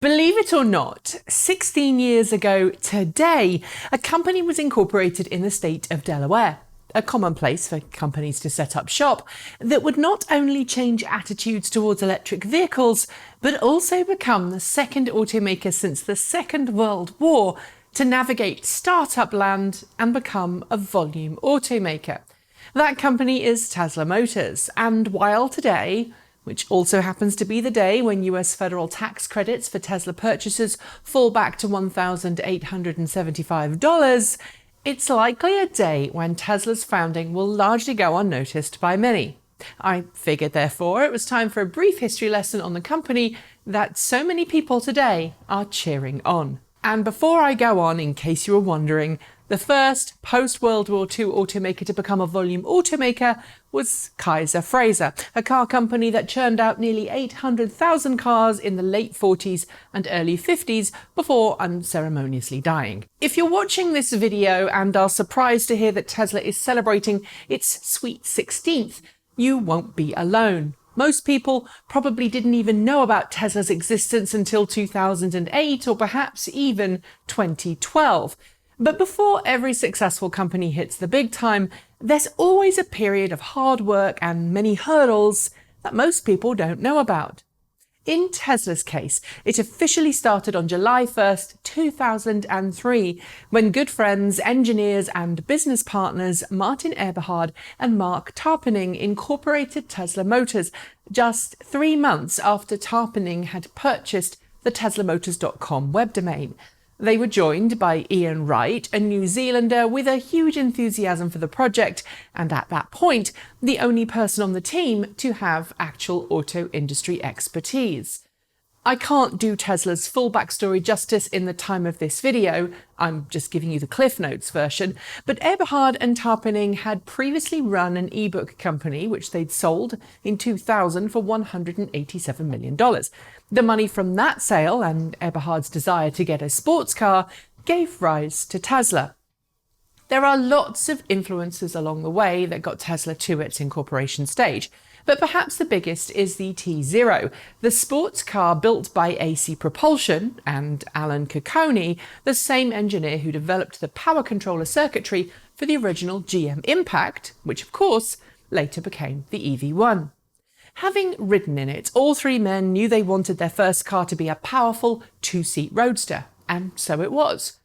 Believe it or not, 16 years ago today, a company was incorporated in the state of Delaware, a common place for companies to set up shop that would not only change attitudes towards electric vehicles, but also become the second automaker since the Second World War to navigate startup land and become a volume automaker. That company is Tesla Motors, and while today, which also happens to be the day when US federal tax credits for Tesla purchases fall back to $1,875, it's likely a day when Tesla's founding will largely go unnoticed by many. I figured, therefore, it was time for a brief history lesson on the company that so many people today are cheering on. And before I go on, in case you were wondering, the first post-World War II automaker to become a volume automaker was Kaiser Frazer, a car company that churned out nearly 800,000 cars in the late 40s and early 50s before unceremoniously dying. If you're watching this video and are surprised to hear that Tesla is celebrating its sweet 16th, you won't be alone. Most people probably didn't even know about Tesla's existence until 2008 or perhaps even 2012. But before every successful company hits the big time, there's always a period of hard work and many hurdles that most people don't know about. In Tesla's case, it officially started on July 1st, 2003, when good friends, engineers and business partners Martin Eberhard and Mark Tarpenning incorporated Tesla Motors just 3 months after Tarpenning had purchased the teslamotors.com web domain. They were joined by Ian Wright, a New Zealander with a huge enthusiasm for the project, and at that point, the only person on the team to have actual auto industry expertise. I can't do Tesla's full backstory justice in the time of this video, I'm just giving you the Cliff Notes version, but Eberhard and Tarpenning had previously run an ebook company which they'd sold in 2000 for $187 million. The money from that sale and Eberhard's desire to get a sports car gave rise to Tesla. There are lots of influences along the way that got Tesla to its incorporation stage, but perhaps the biggest is the T0, the sports car built by AC Propulsion and Alan Cocconi, the same engineer who developed the power controller circuitry for the original GM Impact, which of course later became the EV1. Having ridden in it, all three men knew they wanted their first car to be a powerful two-seat roadster, and so it was.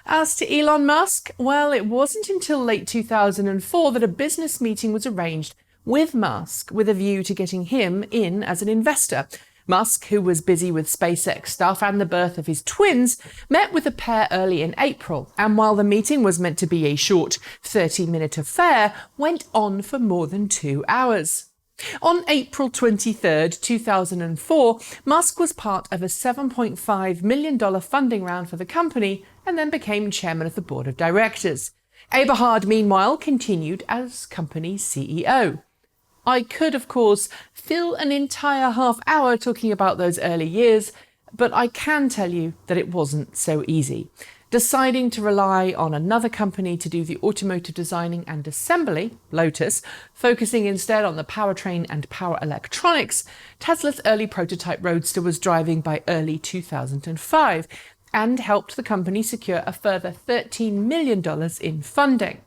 As to Elon Musk, well, it wasn't until late 2004 that a business meeting was arranged with Musk with a view to getting him in as an investor. Musk, who was busy with SpaceX stuff and the birth of his twins, met with the pair early in April, and while the meeting was meant to be a short 30-minute affair, went on for more than 2 hours. On April 23, 2004, Musk was part of a $7.5 million funding round for the company and then became chairman of the board of directors. Eberhard, meanwhile, continued as company CEO. I could, of course, fill an entire half hour talking about those early years, but I can tell you that it wasn't so easy. Deciding to rely on another company to do the automotive designing and assembly, Lotus, focusing instead on the powertrain and power electronics, Tesla's early prototype Roadster was driving by early 2005 and helped the company secure a further $13 million in funding.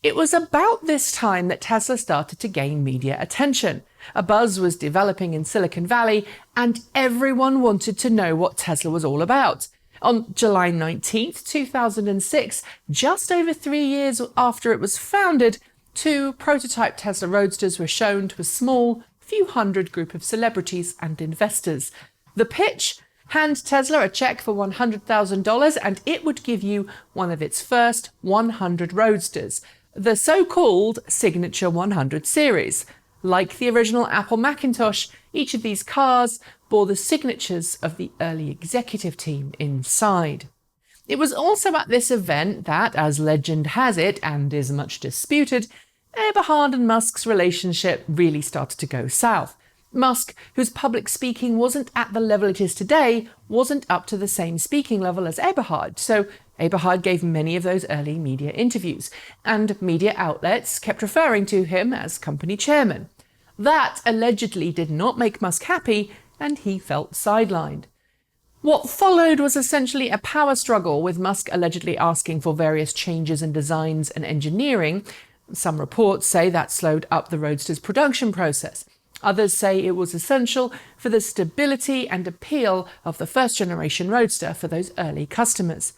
It was about this time that Tesla started to gain media attention. A buzz was developing in Silicon Valley, and everyone wanted to know what Tesla was all about. On July 19, 2006, just over 3 years after it was founded, 2 prototype Tesla Roadsters were shown to a small, few hundred group of celebrities and investors. The pitch? Hand Tesla a check for $100,000 and it would give you one of its first 100 Roadsters, the so-called Signature 100 series. Like the original Apple Macintosh, each of these cars bore the signatures of the early executive team inside. It was also at this event that, as legend has it, and is much disputed, Eberhard and Musk's relationship really started to go south. Musk, whose public speaking wasn't at the level it is today, wasn't up to the same speaking level as Eberhard, so Eberhard gave many of those early media interviews, and media outlets kept referring to him as company chairman. That allegedly did not make Musk happy, and he felt sidelined. What followed was essentially a power struggle, with Musk allegedly asking for various changes in designs and engineering. Some reports say that slowed up the Roadster's production process. Others say it was essential for the stability and appeal of the first-generation Roadster for those early customers.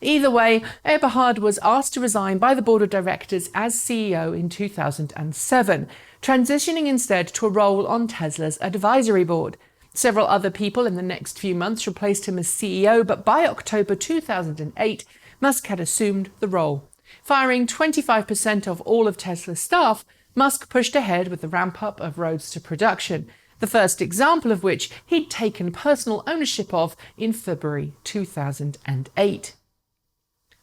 Either way, Eberhard was asked to resign by the board of directors as CEO in 2007, transitioning instead to a role on Tesla's advisory board. Several other people in the next few months replaced him as CEO, but by October 2008, Musk had assumed the role. Firing 25% of all of Tesla's staff, Musk pushed ahead with the ramp-up of Roadster production, the first example of which he'd taken personal ownership of in February 2008.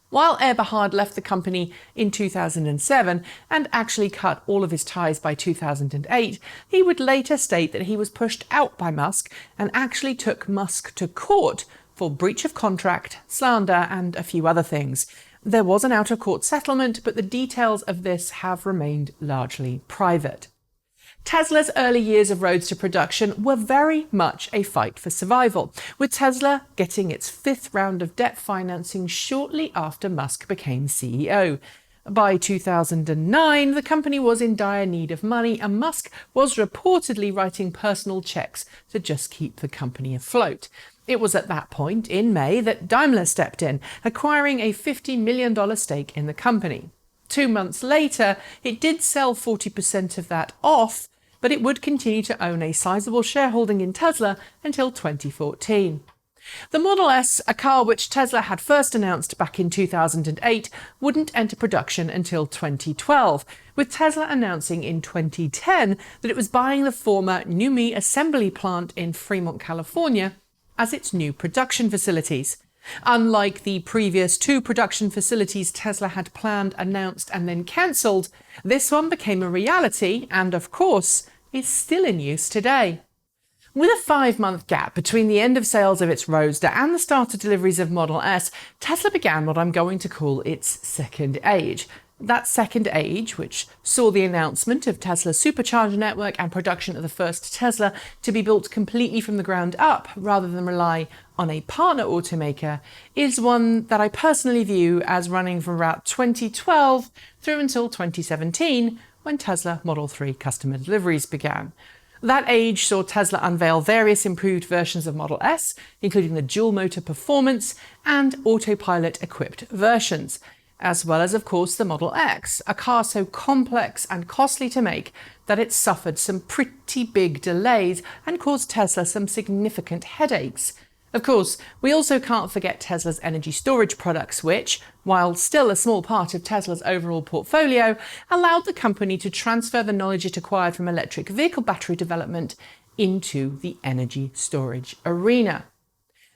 While Eberhard left the company in 2007 and actually cut all of his ties by 2008, he would later state that he was pushed out by Musk and actually took Musk to court for breach of contract, slander, and a few other things. There was an out-of-court settlement, but the details of this have remained largely private. Tesla's early years of Roadster production were very much a fight for survival, with Tesla getting its fifth round of debt financing shortly after Musk became CEO. By 2009, the company was in dire need of money, and Musk was reportedly writing personal checks to just keep the company afloat. It was at that point, in May, that Daimler stepped in, acquiring a $50 million stake in the company. 2 months later, it did sell 40% of that off, but it would continue to own a sizable shareholding in Tesla until 2014. The Model S, a car which Tesla had first announced back in 2008, wouldn't enter production until 2012, with Tesla announcing in 2010 that it was buying the former NUMMI assembly plant in Fremont, California, as its new production facilities. Unlike the previous 2 production facilities Tesla had planned, announced, and then cancelled, this one became a reality and, of course, is still in use today. With a 5-month gap between the end of sales of its Roadster and the start of deliveries of Model S, Tesla began what I'm going to call its second age. That second age, which saw the announcement of Tesla's supercharger network and production of the first Tesla to be built completely from the ground up rather than rely on a partner automaker, is one that I personally view as running from about 2012 through until 2017, when Tesla Model 3 customer deliveries began. That age saw Tesla unveil various improved versions of Model S, including the dual-motor performance and autopilot-equipped versions, as well as, of course, the Model X, a car so complex and costly to make that it suffered some pretty big delays and caused Tesla some significant headaches. Of course, we also can't forget Tesla's energy storage products, which, while still a small part of Tesla's overall portfolio, allowed the company to transfer the knowledge it acquired from electric vehicle battery development into the energy storage arena.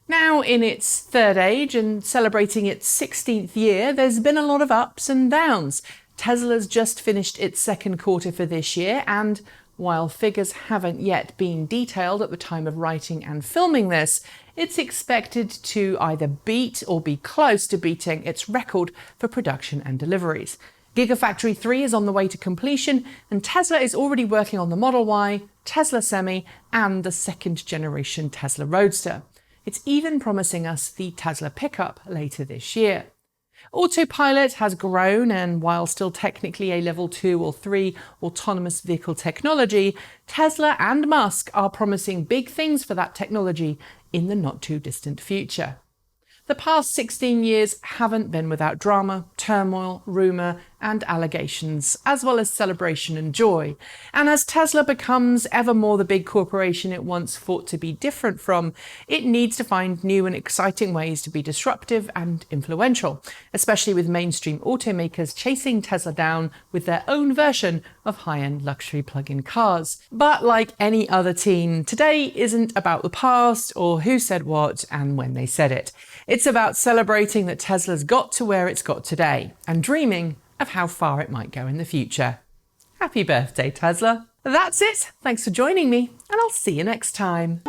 Now in its third age and celebrating its 16th year, there's been a lot of ups and downs. Tesla's just finished its second quarter for this year, and while figures haven't yet been detailed at the time of writing and filming this, it's expected to either beat or be close to beating its record for production and deliveries. Gigafactory 3 is on the way to completion, and Tesla is already working on the Model Y, Tesla Semi, and the second generation Tesla Roadster. It's even promising us the Tesla pickup later this year. Autopilot has grown, and while still technically a level 2 or 3 autonomous vehicle technology, Tesla and Musk are promising big things for that technology in the not too distant future. The past 16 years haven't been without drama, turmoil, rumour, and allegations, as well as celebration and joy. And as Tesla becomes ever more the big corporation it once fought to be different from, it needs to find new and exciting ways to be disruptive and influential, especially with mainstream automakers chasing Tesla down with their own version of high-end luxury plug-in cars. But like any other teen, today isn't about the past or who said what and when they said it. It's about celebrating that Tesla's got to where it's got today and dreaming of how far it might go in the future. Happy birthday, Tesla. That's it. Thanks for joining me, and I'll see you next time.